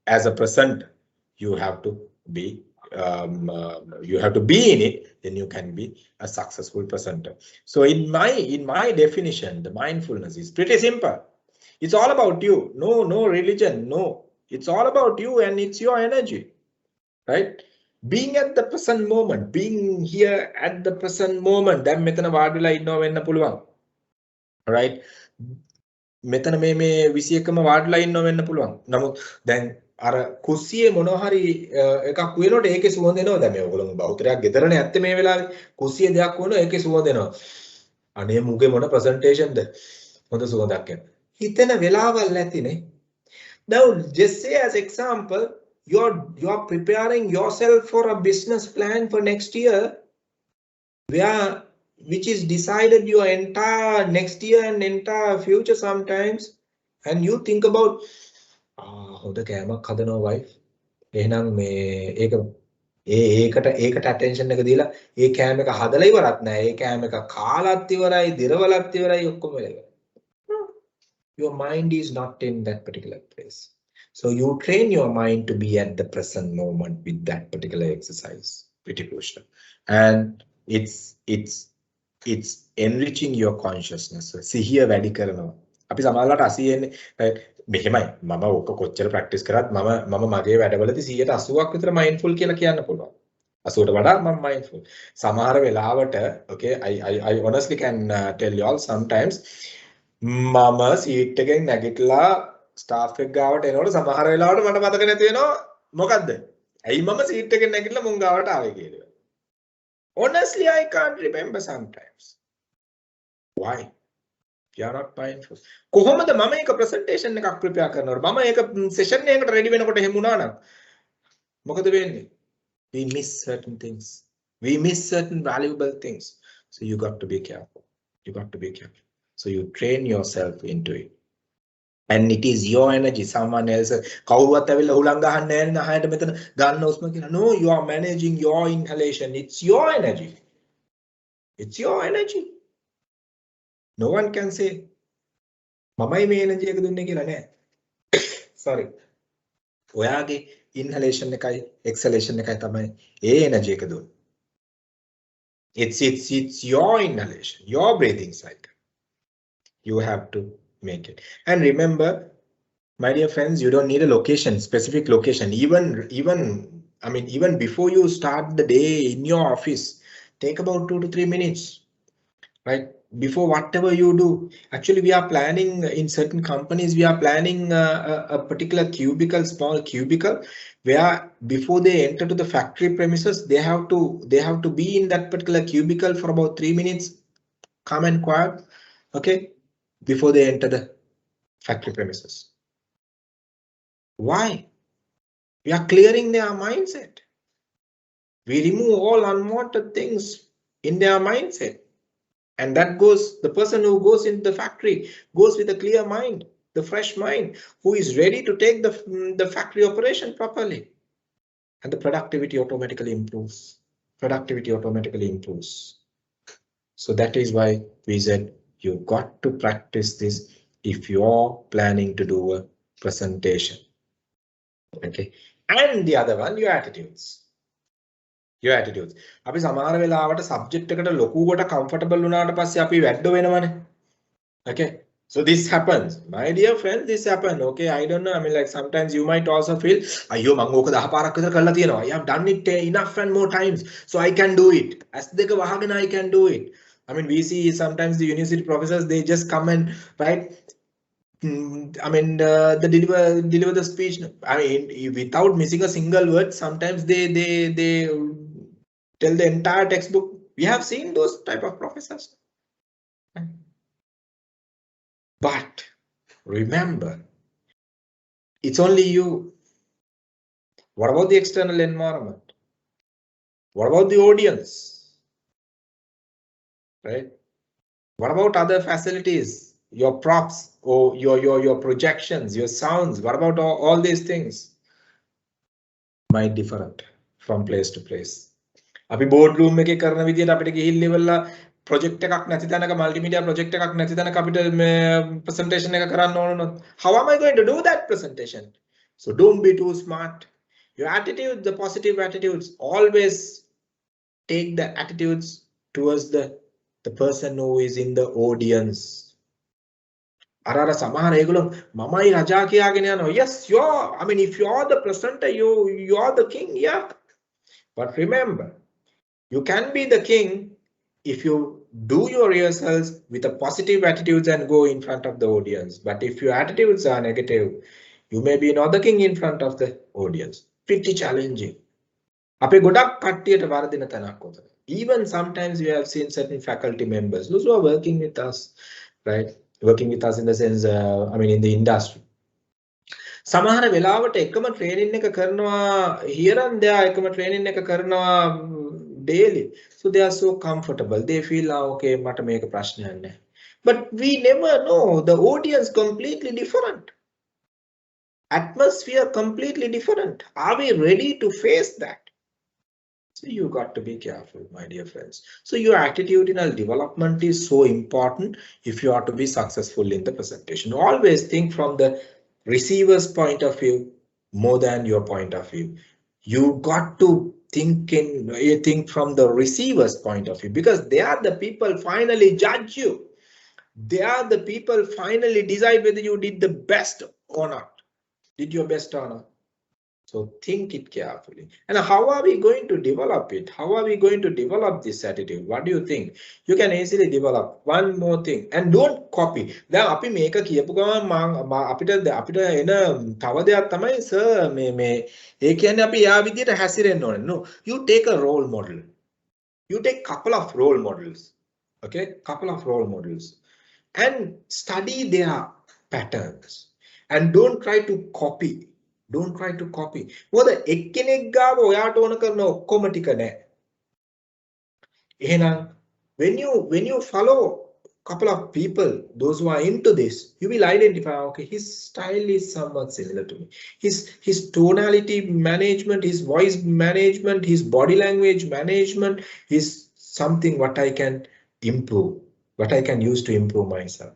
as a presenter, you have to be in it, then you can be a successful presenter. So in my definition, the mindfulness is pretty simple. It's all about you. No religion, no. It's all about you and it's your energy, right? Being at the present moment, being here at the present moment. දැන් මෙතන වාඩි වෙලා ඉන්නව වෙන්න පුළුවන්. right? මෙතන මේ 21ම වාඩිලා ඉන්නව වෙන්න පුළුවන්. නමුත් දැන් අර කුස්සියේ මොනවා හරි එකක් වෙනකොට ඒකේ සුවඳ එනවා. දැන් මේ ඔයගොල්ලෝ බහුතරයක් ගෙදරනේ ඇත්තේ මේ වෙලාවේ. කුස්සියේ දෙයක් වුණොත් ඒකේ සුවඳ එනවා. අනේ මුගේ මොන ප්‍රසන්ටේෂන්ද? හොඳ සුවඳක් එනවා. හිතෙන වෙලාවල් නැතිනේ. Now just say as example, you're preparing yourself for a business plan for next year, which is decided your entire next year and entire future sometimes, and you think about හොඳ කෑමක් හදනවා wife. එහෙනම් මේ ඒකට attention එක දීලා ඒ කෑම එක හදලා ඉවරත් නෑ. ඒ කෑම එක කාලත් ඉවරයි, දිරවලත් ඉවරයි, ඔක්කොම ඉවරයි. Your mind is not in that particular place. So you train your mind to be at the present moment with that particular exercise. Pretty crucial. And it's enriching your consciousness. සිහිය වැඩි කරනවා. අපි සමහරවිට 80 මෙහෙමයි. මම ඔක කොච්චර ප්‍රැක්ටිස් කරත් මම මගේ වැඩවලදී 180ක් විතර mindful කියලා කියන්න පුළුවන්. 80ට වඩා මම mindful. සමහර වෙලාවට okay I honestly can tell you all sometimes මම සීට් එකෙන් නැගිටලා ස්ටාෆ් එක ගාවට එනකොට සමහර වෙලාවට මට මතක නැති වෙනවා මොකද්ද? ඇයි මම සීට් එකෙන් නැගිටලා මුන් ගාවට ආවේ කියලා. Honestly, I can't remember sometimes. Why? You are not mindful. කොහොමද මම එක presentation එකක් prepare කරනකොට මම ඒක session එකකට ready වෙනකොට එහෙම වුණා නම් මොකද වෙන්නේ? We miss certain things. We miss certain valuable things. So you got to be careful. You got to be careful. So you train yourself into it. And it is your energy. Someone else කවුරුවත් ඇවිල්ලා හුලං ගහන්නේ නැහැ නේ අහයට මෙතන ගන්න උස්ම කියලා. No, you are managing your inhalation. It's your energy. It's your energy. No one can say මමයි මේ energy එක දුන්නේ කියලා නෑ. Sorry. ඔයාගේ inhalation එකයි exhalation එකයි තමයි ඒ energy එක දුන්නේ. It's your inhalation, your breathing cycle. You have to make it. And remember, my dear friends, you don't need a location, specific location. Even before you start the day in your office, take about 2 to 3 minutes, right? Before whatever you do. Actually, we are planning in certain companies, we are planning a particular cubicle, small cubicle, where before they enter to the factory premises, they have to be in that particular cubicle for about 3 minutes, calm and quiet, okay, before they enter the factory premises. Why? We are clearing their mindset. We remove all unwanted things in their mindset. And that goes, the person who goes into the factory goes with a clear mind, the fresh mind, who is ready to take the factory operation properly. And the productivity automatically improves. Productivity automatically improves. So that is why we said you got to practice this if you're planning to do a presentation. Okay. And the other one, your attitudes. Your attitudes. අපි සමහර වෙලාවට subject එකට ලොකුවට comfortable වුණාට පස්සේ අපි වැද්ද වෙනවනේ. Okay. So this happens. My dear friends, this happens. Okay, I don't know. I mean, like sometimes you might also feel, අයියෝ මම ඕක 10 පාරක් විතර කරලා තියෙනවා. I have done it enough and more times, so I can do it. As දෙක වහගෙන I can do it. I mean, we see sometimes the university professors, they just come and right. They deliver the speech. I mean, without missing a single word. Sometimes they tell the entire textbook. We have seen those type of professors. But remember, it's only you. What about the external environment? What about the audience? Right? What about other facilities? Your props or your projections, your sounds? What about all these things? Might different from place to place. අපි boardroom එකේ කරන විදියට අපිට ගිහින් ඉවරලා project එකක් නැති තැනක multimedia project එකක් නැති තැනක අපිට presentation එක කරන්න ඕන නම් how am I going to do that presentation? So don't be too smart. Your attitude, the positive attitudes, always take the attitudes towards the person who is in the audience. අර සමහර ඒගොල්ලෝ මමයි රජා කියාගෙන යනවා. Yes, I mean, if you are the presenter, you are the king, yeah. But remember, you can be the king if you do your rehearsals with a positive attitudes and go in front of the audience. But if your attitudes are negative, you may be not the king in front of the audience. Pretty challenging. අපේ ගොඩක් කට්ටියට වර්ධින තැනක් උතන. Even sometimes we have seen certain faculty members, those who are working with us, right? Working with us in the sense, I mean, in the industry. සමහර වෙලාවට එකම training එක කරනවා here and there, එකම training එක කරනවා daily. So they are so comfortable. They feel, okay, මට මේක ප්‍රශ්නයක් නැහැ. But we never know. The audience completely different. Atmosphere completely different. Are we ready to face that? So you got to be careful, my dear friends. So your attitudinal development is so important if you are to be successful in the presentation. Always think from the receiver's point of view more than your point of view. You got to think from the receiver's point of view, because they are the people finally judge you. They are the people finally decide whether you did the best or not. Did your best or not? So think it carefully. And how are we going to develop it? How are we going to develop this attitude? What do you think? You can easily develop one more thing, and don't copy. දැන් අපි මේක කියපු ගමන් අපිට එන තව දෙයක් තමයි සර් මේ ඒ කියන්නේ අපි යා විදියට හැසිරෙන්න ඕනේ. No, you take a role model. You take couple of role models. Okay, couple of role models and study their patterns, and don't try to copy. Don't try to copy. මොකද එක්කෙනෙක් ගාව ඔයාට ඕන කරන ඔක්කොම ටික නෑ. එහෙනම් when you follow couple of people, those who are into this, you will identify, okay, his style is somewhat similar to me. His tonality management, his voice management, his body language management is something what I can improve, what I can use to improve myself.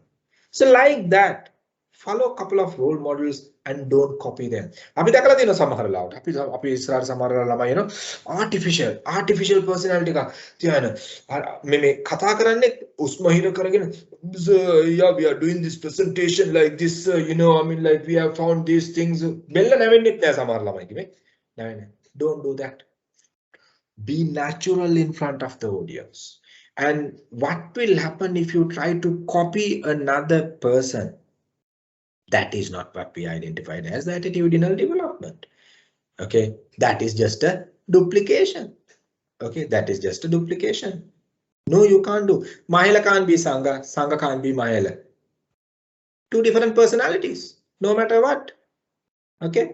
So like that, follow a couple of role models and don't copy them. අපි දැකලා තියෙනවා සමහර ලාවට. අපි ඉස්සරහට සමහර ළමයි එනවා artificial personality එක තියන මේ කතා කරන්නේ උස්ම හිර කරගෙන yeah, we are doing this presentation like this, you know, I mean, like we have found these things. බෙල්ල නැවෙන්නෙත් නෑ සමහර ළමයි කිව්වේ. නෑ. Don't do that. Be natural in front of the audience. And what will happen if you try to copy another person? That is not what we identified as the attitudinal development. Okay, that is just a duplication. Okay, that is just a duplication. No, you can't do. Mahela can't be Sangha, Sangha can't be Mahela. Two different personalities, no matter what. Okay,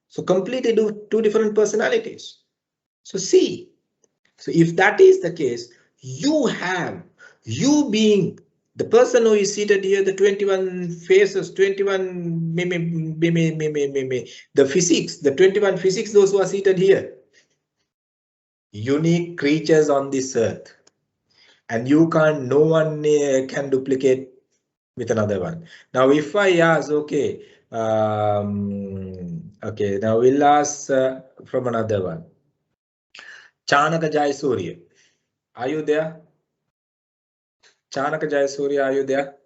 so completely do two different personalities. So see, so if that is the case, you being the person who is seated here, the 21 faces, 21 the physics, the 21 physics, those who are seated here, unique creatures on this earth, and no one can duplicate with another one. Now, if I ask, okay, okay, now we'll ask from another one. Chanaka Jayasuriya, are you there? Chanaka Jayasuriya, are you there?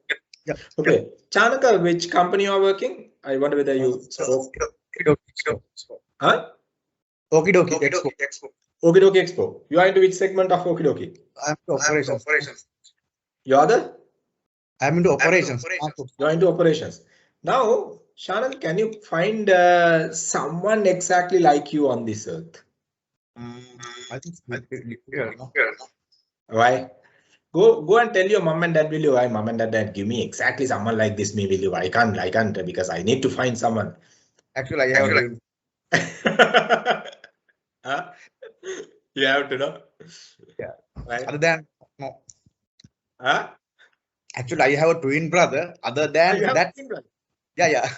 Yeah. Okay. Chanaka, which company you are working? I wonder whether you spoke. Huh? Okidoki Expo. Okidoki Expo. You are into which segment of Okidoki? I'm into operations. You are the? I'm into operations. You are into operations. Now, Shanal, can you find someone exactly like you on this earth? I think yeah. Why? Go and tell your mom and dad, will you? Mom and dad, give me exactly someone like this, me, will you? I can't because I need to find someone. Actually, I have Huh? You have to know. Yeah. Right? Other than no. Huh? Actually, I have a twin brother. Other than that, yeah.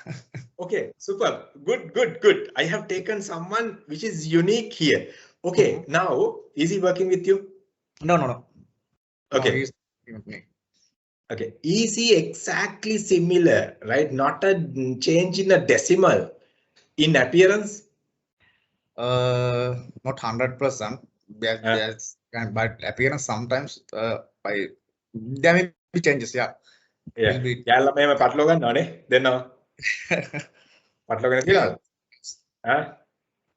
Okay, super. Good. I have taken someone which is unique here. Okay, now is he working with you? No. Okay. No, he's with me. Okay. Is he exactly similar, right? Not a change in a decimal. In appearance? Not 100%. But appearance sometimes by there may be changes. Yeah. Yeah. Will be. යාළුවා මෙහෙම පටලව ගන්නව නේ දෙන්නව. පටලවගෙන තියනවද?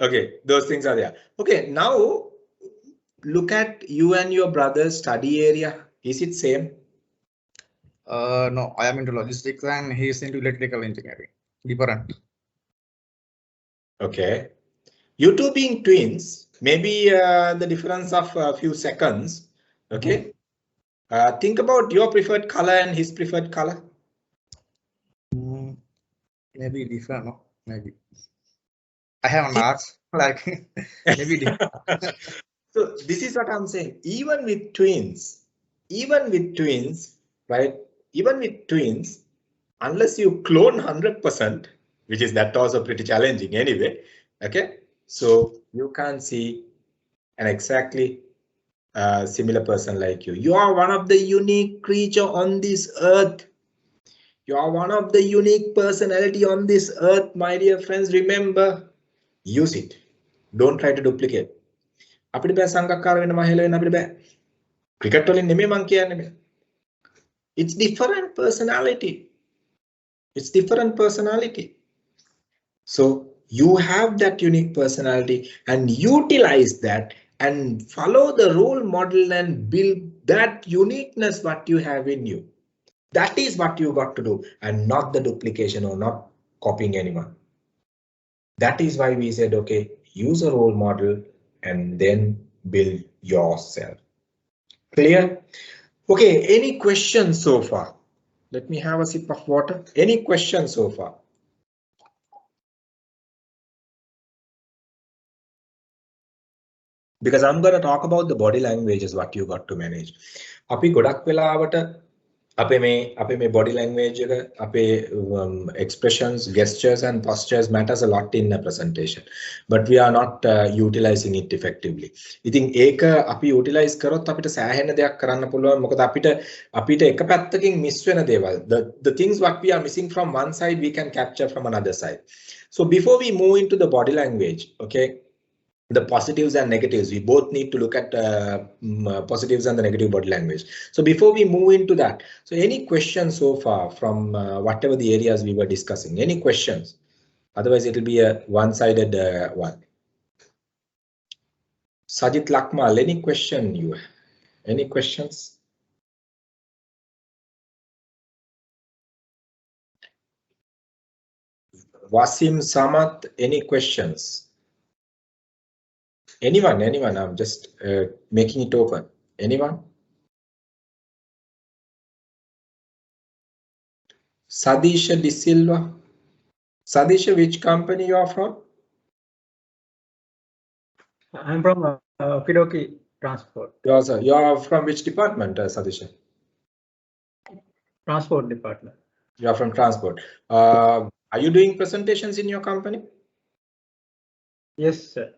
Okay, those things are there. Okay, now look at you and your brother's study area. Is it same? No, I am into logistics and he is into electrical engineering. Different. Okay. You two being twins, maybe the difference of a few seconds. Okay. Think about your preferred color and his preferred color. Maybe different, no? Maybe. I haven't asked. Like maybe different. So this is what I'm saying. Even with twins, right? Even with twins, unless you clone 100%, which is that also pretty challenging anyway. Okay, so you can't see an exactly similar person like you. You are one of the unique creature on this earth. You are one of the unique personality on this earth, my dear friends. Remember, use it. Don't try to duplicate. අපිට බෑ සංගක්කාර වෙන්න මහල වෙන්න අපිට බෑ. Cricket වලින් නෙමෙයි මං කියන්නේ මේ. It's different personality. It's different personality. So you have that unique personality and utilize that and follow the role model and build that uniqueness what you have in you. That is what you got to do and not the duplication or not copying anyone. That is why we said, okay, use a role model and then build yourself. Clear? Okay, any questions so far? Let me have a sip of water. Any questions so far? Because I'm going to talk about the body languages, what you got to manage. අපි ගොඩක් වෙලාවට අපේ මේ body language එක අපේ expressions, gestures and postures matters a lot in a presentation, but we are not utilizing it effectively. ඉතින් ඒක අපි utilize කරොත් අපිට සෑහෙන දෙයක් කරන්න පුළුවන්. මොකද අපිට එක පැත්තකින් miss වෙන දේවල්, the things what we are missing from one side we can capture from another side. So before we move into the body language, okay, the positives and negatives, we both need to look at positives and the negative body language. So before we move into that, so any questions so far from whatever the areas we were discussing? Any questions? Otherwise it will be a one-sided one. Sajid Lakmal, any question you have? Any questions? Wasim Samat, any questions? Anyone, I'm just making it open. Anyone? Sadisha De Silva. Sadisha, which company you are from? I'm from Okidoki Transport. You are from which department, Sadisha? Transport department. You are from transport. Are you doing presentations in your company? Yes, sir.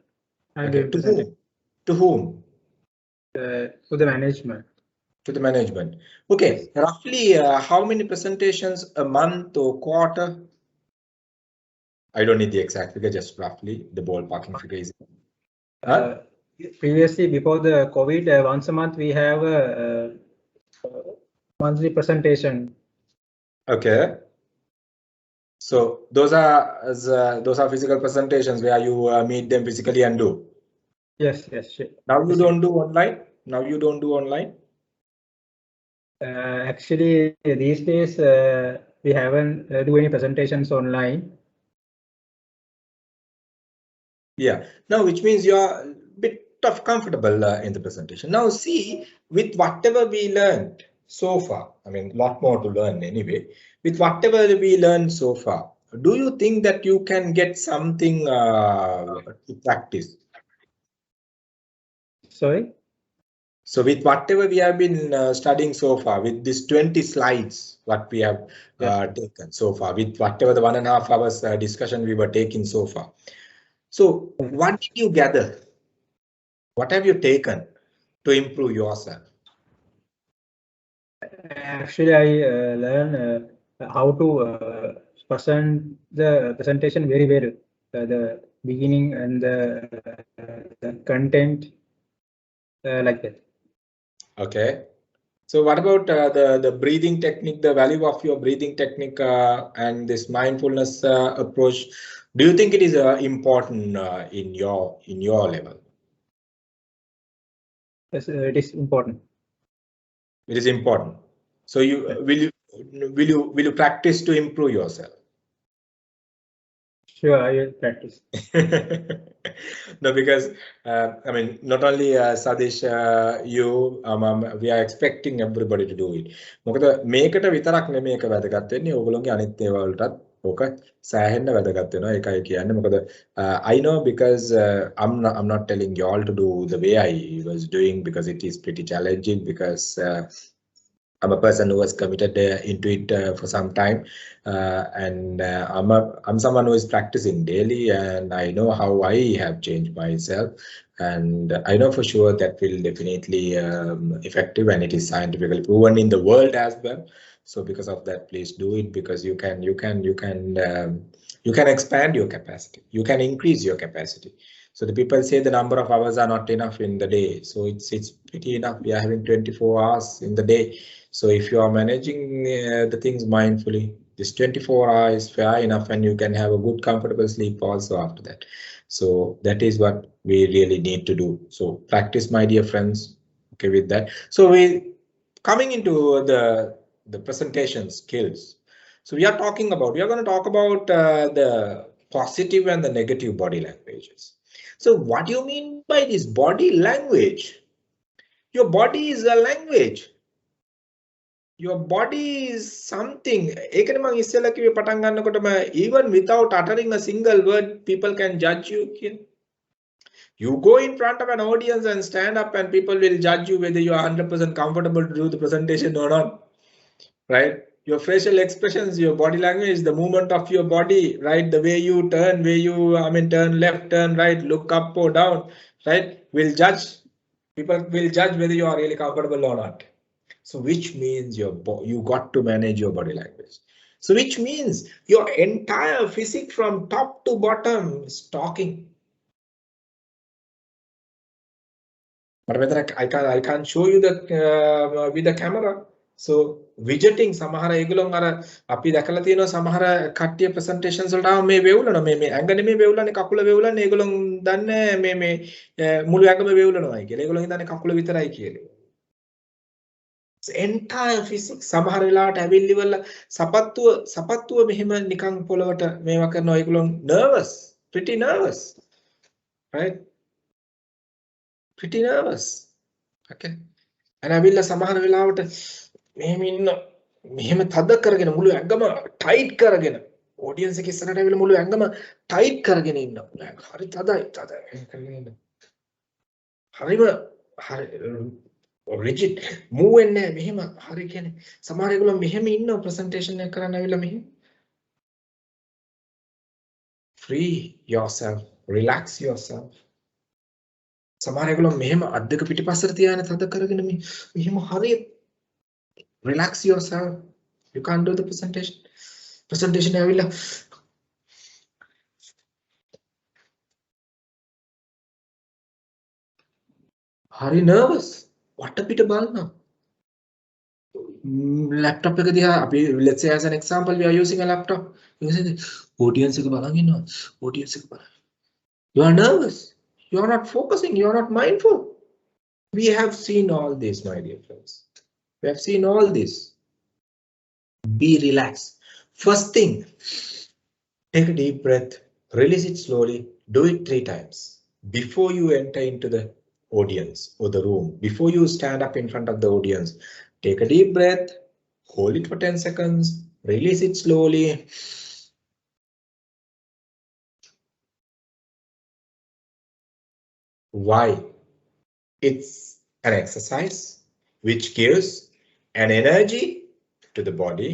Okay. To whom? To the management. To the management. Okay. Roughly how many presentations a month or quarter? I don't need the exact figure, just roughly the ballparking figure is. Previously, before the COVID, once a month we have a monthly presentation. Okay. So those are physical presentations where you meet them physically and do. Yes, sure. Now you don't do online. Actually, these days we haven't do any presentations online. Yeah. Now, which means you are a bit of comfortable in the presentation. Now, see, with whatever we learned so far, I mean, a lot more to learn anyway. With whatever we learned so far, do you think that you can get something to practice? Sorry? So with whatever we have been studying so far, with these 20 slides, what we have taken so far, with whatever the 1.5 hours discussion we were taking so far. So what did you gather? What have you taken to improve yourself? Actually, I learned how to present the presentation very well. the beginning and the content like that. Okay. So what about the breathing technique, the value of your breathing technique and this mindfulness approach? Do you think it is important in your level? Yes, it is important. It is important. So will you practice to improve yourself? Sure, I will practice. No, because I mean, not only Sadish, you, we are expecting everybody to do it. මොකද මේකට විතරක් නෙමෙයි එක වැදගත් වෙන්නේ ඕගොල්ලෝගේ අනිත් ඒවා වලටත් ඕක සෑහෙන්න වැදගත් වෙනවා ඒකයි කියන්නේ මොකද I know because I'm not telling you all to do the way I was doing because it is pretty challenging because I'm a person who was committed into it for some time, and I'm someone who is practicing daily, and I know how I have changed myself, and I know for sure that will definitely effective, and it is scientifically proven in the world as well. So because of that, please do it because you can expand your capacity, you can increase your capacity. So the people say the number of hours are not enough in the day, so it's pretty enough. We are having 24 hours in the day. So if you are managing the things mindfully, this 24 hours is fair enough, and you can have a good, comfortable sleep also after that. So that is what we really need to do. So practice, my dear friends. Okay, with that. So we coming into the presentation skills. So we are going to talk about the positive and the negative body languages. So what do you mean by this body language? Your body is a language. Your body is something. Even without uttering a single word, people can judge you. You go in front of an audience and stand up and people will judge you whether you are 100% comfortable to do the presentation or not, right? Your facial expressions, your body language, the movement of your body, right? The way you turn, turn left, turn right, look up or down, right? Will judge. People will judge whether you are really comfortable or not. So which means you got to manage your body language. So which means your entire physique from top to bottom is talking. But whether I can't show you the with the camera. So widgeting සමහර ඒගොල්ලොන් අර අපි දැකලා තියෙනවා සමහර කට්ටිය presentations වලට ආව මේ වෙවුලනවා මේ ඇඟ නෙමෙයි වෙවුලන්නේ කකුල වෙවුලන්නේ ඒගොල්ලොන් දන්නේ මේ මුළු ඇඟම වෙවුලනවායි කියලා. ඒගොල්ලොන් හිතන්නේ කකුල විතරයි කියලා. Entire physics සමහර වෙලාවට ඇවිල්ලිවල සපත්තුව මෙහෙම නිකන් පොළවට මේවා කරනවා ඒගොල්ලොන් nervous, pretty nervous, right? Pretty nervous. Okay. And ඇවිල්ලා සමහර වෙලාවට මෙහෙම ඉන්න මෙහෙම තද කරගෙන මුළු ඇඟම tight කරගෙන audience එක ඉස්සරහට ඇවිල්ලා මුළු ඇඟම tight කරගෙන ඉන්නවා. හරි තදයි. හරිම rigid move වෙන්නේ මෙහෙම හරි කියන්නේ සමහර ඒගොල්ලෝ මෙහෙම ඉන්නවා presentation එක කරන්න ඇවිල්ලා මෙහෙම. Free yourself, relax yourself. සමහර ඒගොල්ලෝ මෙහෙම අත් දෙක පිටිපස්සට තියාගෙන තද කරගෙන මෙහෙම හරිය relax yourself. You can't do the presentation ඇවිල්ලා හරි nervous වටපිට බලනවා laptop එක දිහා අපි let's say as an example we are using a laptop audience එක බලන් ඉන්නවා audience එක බලන් you are nervous. You are not focusing, you are not mindful. We have seen all this, my dear friends. We have seen all this. Be relaxed. First thing, take a deep breath, release it slowly, do it 3 times. Before you enter into the audience or the room, before you stand up in front of the audience, take a deep breath, hold it for 10 seconds, release it slowly. Why? It's an exercise which gives an energy to the body,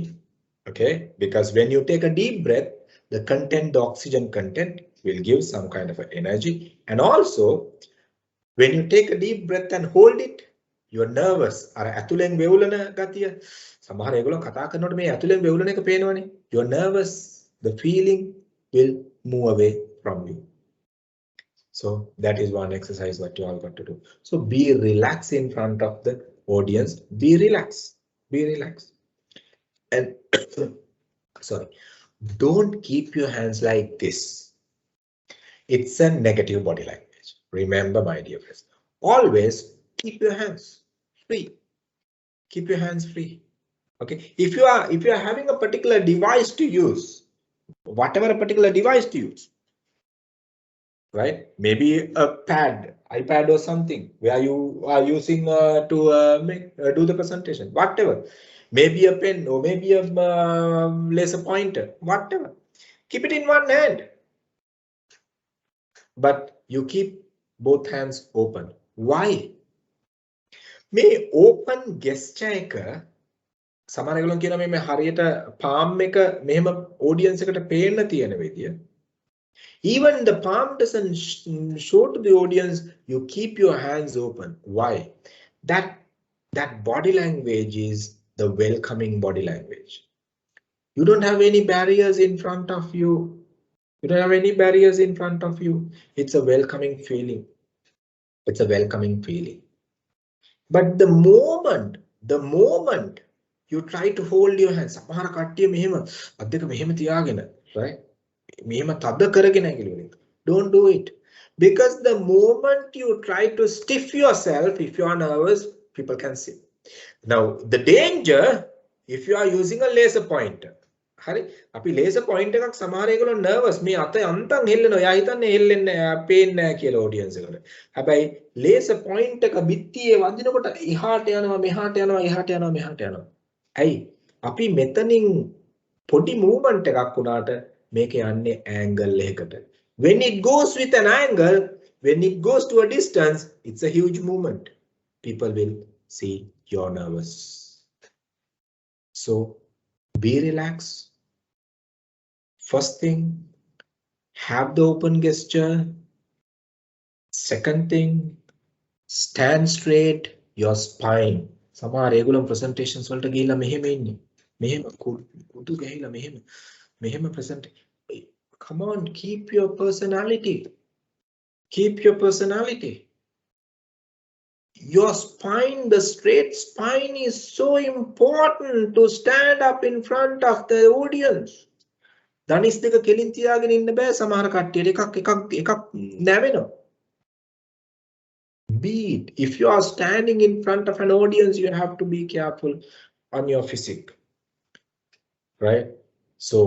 okay? Because when you take a deep breath, the content, the oxygen content will give some kind of energy. And also, when you take a deep breath and hold it, you're nervous. අර ඇතුලෙන් වෙවුලන ගතිය. සමහර ඒගොල්ලෝ කතා කරනකොට මේ ඇතුලෙන් වෙවුලන එක පේනවනේ. You're nervous. The feeling will move away from you. So that is one exercise what you all got to do. So be relaxed in front of the audience. Be relaxed. Be relaxed. And sorry, don't keep your hands like this. It's a negative body language. Remember, my dear friends, always keep your hands free. Keep your hands free. Okay. If you are having a particular device to use, whatever a particular device to use, right? Maybe a pad, iPad or something where you are using to do the presentation, whatever. Maybe a pen or maybe a laser pointer, whatever. Keep it in one hand. But you keep both hands open. Why? May open gesture එක සමහර ඒගොල්ලෝ කියනවා මේ හරියට palm එක මෙහෙම audience එකට පේන්න තියෙන විදිය. Even the palm doesn't show to the audience, you keep your hands open. Why? That body language is the welcoming body language. You don't have any barriers in front of you. You don't have any barriers in front of you. It's a welcoming feeling. It's a welcoming feeling. But the moment you try to hold your hands, සමහර කට්ටිය මෙහෙම අත් දෙක මෙහෙම තියාගෙන, right? මෙහෙම තද කරගෙන ඇඟිලි. Don't do it. Because the moment you try to stiff yourself, if you are nervous, people can see. Now, the danger, if you are using a laser pointer, හරි අපි laser point එකක් සමහර ඒගොල්ලෝ nervous මේ අත අන්තම් හෙල්ලෙනවා. එයා හිතන්නේ හෙල්ලෙන්නේ පේන්නේ නැහැ කියලා audience එකට. හැබැයි laser point එක බිත්තියේ වදිනකොට එහාට යනවා මෙහාට යනවා එහාට යනවා මෙහාට යනවා. ඇයි? අපි මෙතනින් පොඩි movement එකක් වුණාට මේක යන්නේ angle එකකට. When it goes with an angle, when it goes to a distance, it's a huge movement. People will see you're nervous. So be relaxed. First thing, have the open gesture. Second thing, stand straight, your spine. සමහර ඒගොල්ලෝ presentations වලට ගිහිල්ලා මෙහෙම ඉන්නේ. මෙහෙම කුඩු ගහලා මෙහෙම present. Come on, keep your personality. Keep your personality. Your spine, the straight spine is so important to stand up in front of the audience. දනිස් දෙක කෙලින් තියාගෙන ඉන්න බෑ සමහර කට්ටියට එකක් නැවෙනවා. Beat. If you are standing in front of an audience, you have to be careful on your physique, right? So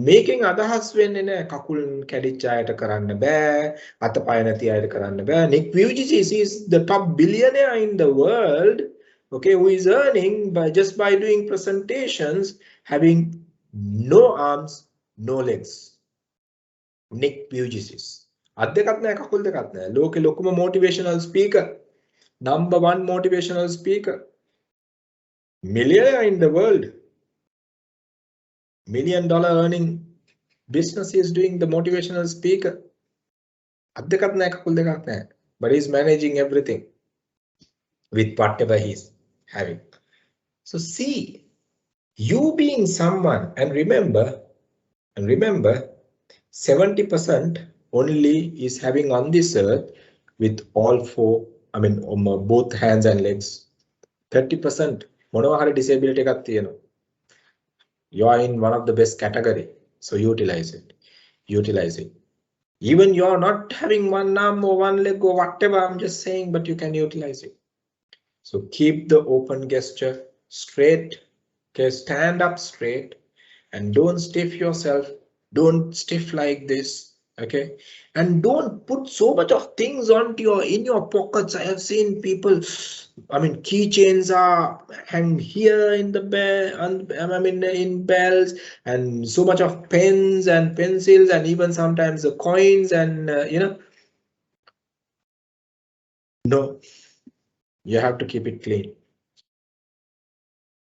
making අදහස් වෙන්නේ නැහැ කකුල් කැඩිච්ච අයට කරන්න බෑ අතපය නැති අයට කරන්න බෑ. Nick Vujicic is the top billionaire in the world, okay, who is earning just by doing presentations having no arms, no legs. Nick Vujicic. අත් දෙකක් නැහැ කකුල් දෙකක් නැහැ. ලෝකේ ලොකුම motivational speaker. Number 1 motivational speaker. Millionaire in the world. $1 million earning business is doing the motivational speaker. අත් දෙකක් නැහැ කකුල් දෙකක් නැහැ. But he's managing everything with whatever he's having. So see, you being someone, and remember 70% only is having on this earth with all four, both hands and legs. 30% මොනවා හරි disability එකක් තියෙනවා. You are in one of the best category, so utilize it. Even you are not having one arm or one leg or whatever, I'm just saying, but you can utilize it. So keep the open gesture straight. Okay, stand up straight and don't stiff yourself. Don't stiff like this. Okay, and don't put so much of things in your pockets. I have seen people, keychains are hang here in the in belts, and so much of pens and pencils and even sometimes the coins and no, you have to keep it clean.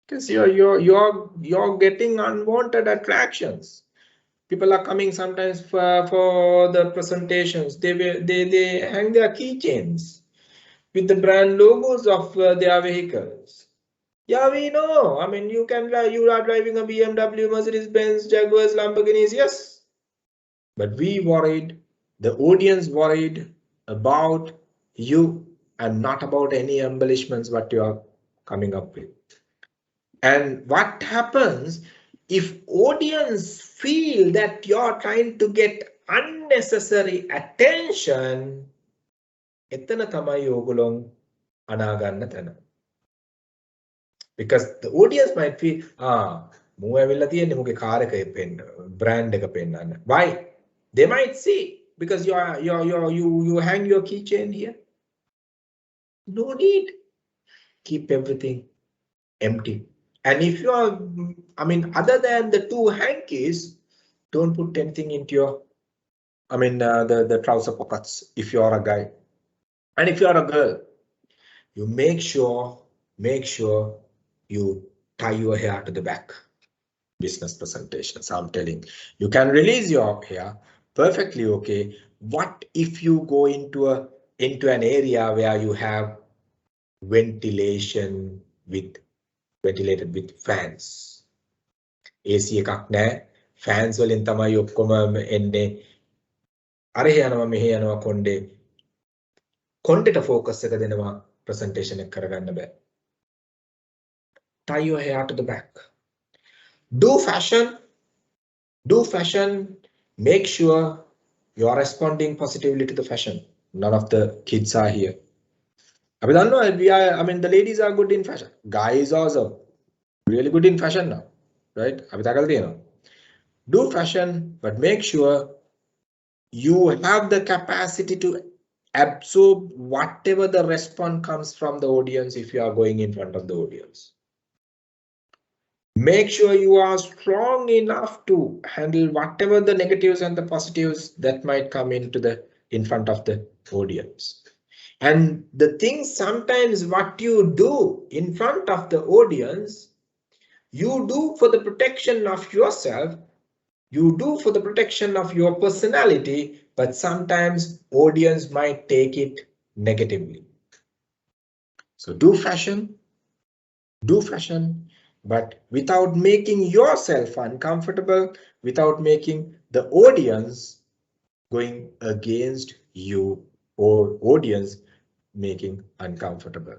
Because you're getting unwanted attractions. People are coming sometimes for the presentations. They hang their keychains with the brand logos of their vehicles. Yeah, we know. You are driving a BMW, Mercedes-Benz, Jaguars, Lamborghinis. Yes, but we worried, the audience worried about you and not about any embellishments what you are coming up with. And what happens if audience feel that you're trying to get unnecessary attention? එතන තමයි ඕගොල්ලෝ අනාගන්න තැන. Because the audience might feel, මූ ඇවිල්ලා තියෙන්නේ මුගේ car එක පෙන්න, brand එක පෙන්නන්න. Why? They might see because you hang your keychain here. No need. Keep everything empty. And if you are, I mean, other than the two hankies, don't put anything into your, I mean, the trouser pockets if you are a guy. And if you are a girl, you make sure you tie your hair to the back. Business presentations, I'm telling you can release your hair perfectly okay. What if you go into an area where you have ventilation ventilated with fans? AC එකක් නැහැ, fans වලින් තමයි ඔක්කොම එන්නේ. අර යනවා මෙහෙ යනවා කොණ්ඩේට focus එක දෙනවා presentation එක කරගන්න බෑ. Tie your hair to the back. Do fashion, make sure you are responding positively to the fashion. None of the kids are here. I mean, the ladies are good in fashion. Guys also really good in fashion now, right? Do fashion, but make sure you have the capacity to absorb whatever the response comes from the audience if you are going in front of the audience. Make sure you are strong enough to handle whatever the negatives and the positives that might come in front of the audience. And the thing sometimes what you do in front of the audience, you do for the protection of yourself, you do for the protection of your personality, but sometimes audience might take it negatively. So do fashion, but without making yourself uncomfortable, without making the audience going against you or audience making uncomfortable.